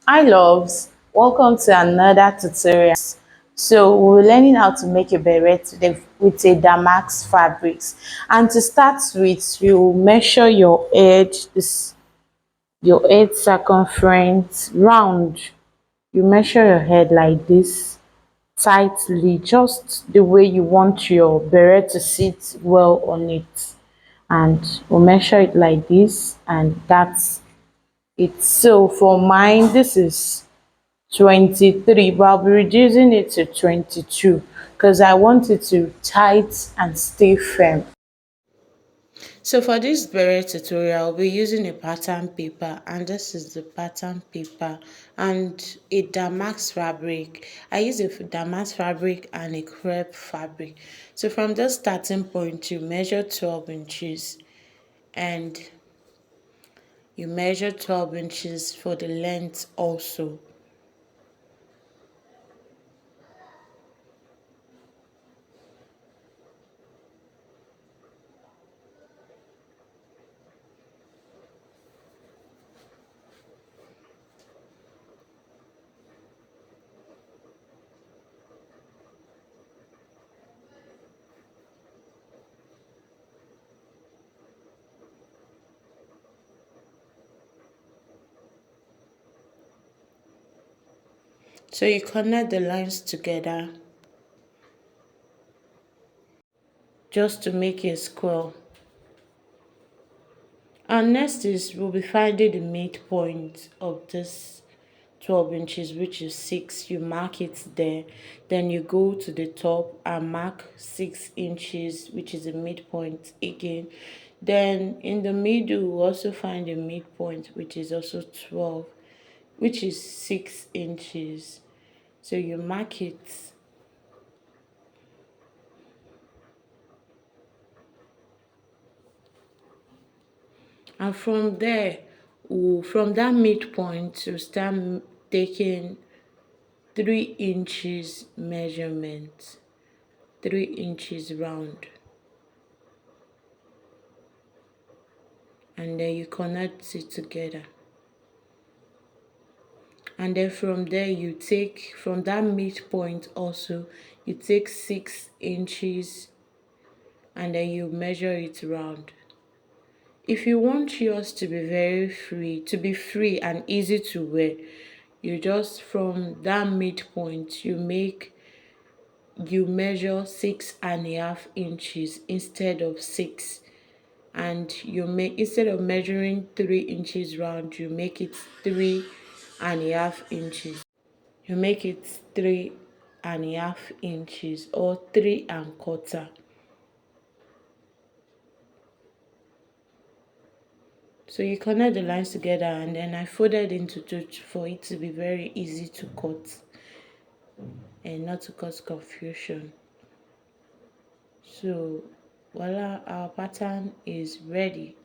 Hi loves, welcome to another tutorial. So we're learning how to make a beret today with a damask fabrics. And to start with, you measure your edge, your head circumference round. You measure your head like this tightly, just the way you want your beret to sit well on it. And we'll measure it like this, and that's it. So for mine, this is 23, but I'll be reducing it to 22 because I want it to tight and stay firm. So for this beret tutorial, I'll be using a pattern paper, and this is the pattern paper and a damask fabric. I use a damask fabric and a crepe fabric. So from the starting point, you measure 12 inches and you measure 12 inches for the length also. So you connect the lines together just to make a square. And next is we'll be finding the midpoint of this 12 inches, which is 6. You mark it there. Then you go to the top and mark 6 inches, which is the midpoint again. Then in the middle, we also find the midpoint, which is also 12, which is 6 inches. So you mark it. And from there, from that midpoint, you start taking 3 inches measurement, 3 inches round, and then you connect it together. And then from there, you take from that midpoint also, you take 6 inches and then you measure it round. If you want yours to be very free, to be free and easy to wear, you just from that midpoint you measure 6.5 inches instead of 6, and you make, instead of measuring 3 inches round, you make it 3.5 inches. You make it 3.5 inches or 3.25. So you connect the lines together, and then I folded into two for it to be very easy to cut and not to cause confusion. So voila, our pattern is ready.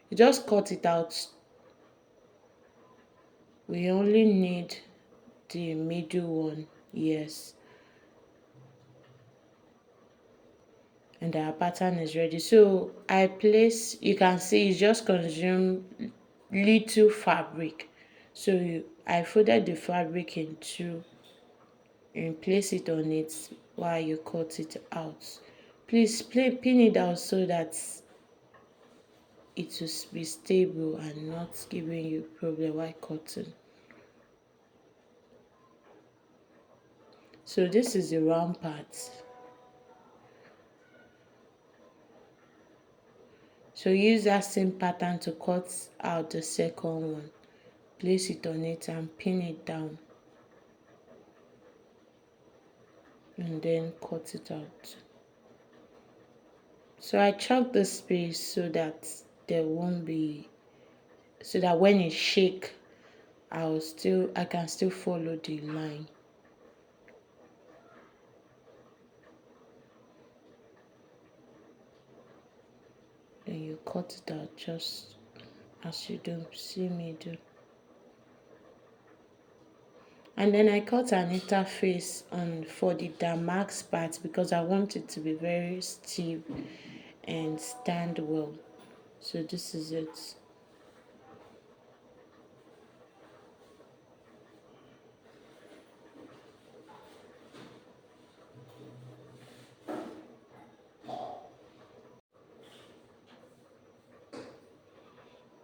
You just cut it out. We only need the middle one, yes, and our pattern is ready. So I place, you can see it just consume little fabric. So I folded the fabric in two and place it on it while you cut it out. Please pin it down so that it will be stable and not giving you problem while cutting. So this is the round part. So use that same pattern to cut out the second one. Place it on it and pin it down, and then cut it out. So I chalk the space so that there won't be, so that when it shake, I can still follow the line. Then you cut it out just as you do see me do. And then I cut an interface on for the damask part because I want it to be very stiff and stand well. So this is it.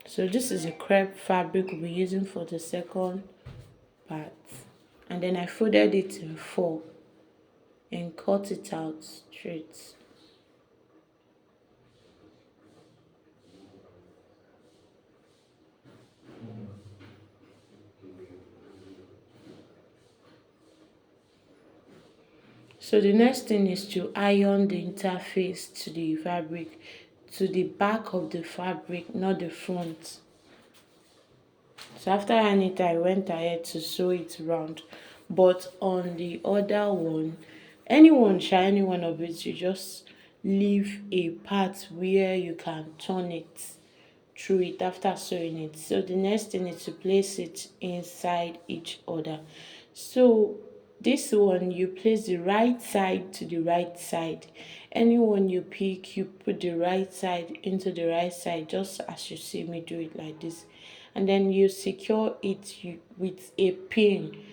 So this is a crepe fabric we'll be using for the second part. And then I folded it in four and cut it out straight. So the next thing is to iron the interface to the fabric, to the back of the fabric, not the front. So after ironing it, I went ahead to sew it round. But on the other one, any one of it, you just leave a part where you can turn it through it after sewing it. So the next thing is to place it inside each other. So this one, you place the right side to the right side. Any one you pick, you put the right side into the right side, just as you see me do it like this. And then you secure it with a pin,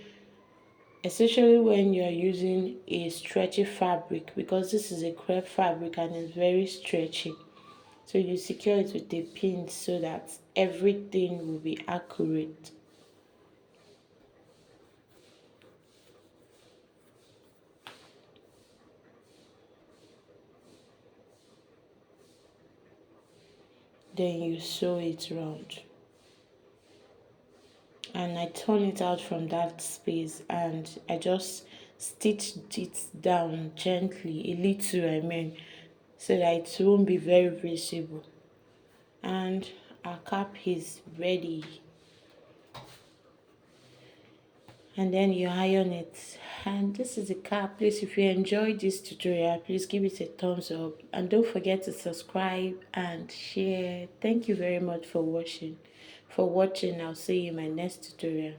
especially when you're using a stretchy fabric, because this is a crepe fabric and it's very stretchy. So you secure it with a pin so that everything will be accurate. Then you sew it round. And I turn it out from that space and I just stitched it down gently, a little I mean, so that it won't be very visible. And our cap is ready. And then you iron it, and this is the cap. Please, if you enjoyed this tutorial, please give it a thumbs up and don't forget to subscribe and share. Thank you very much for watching. I'll see you in my next tutorial.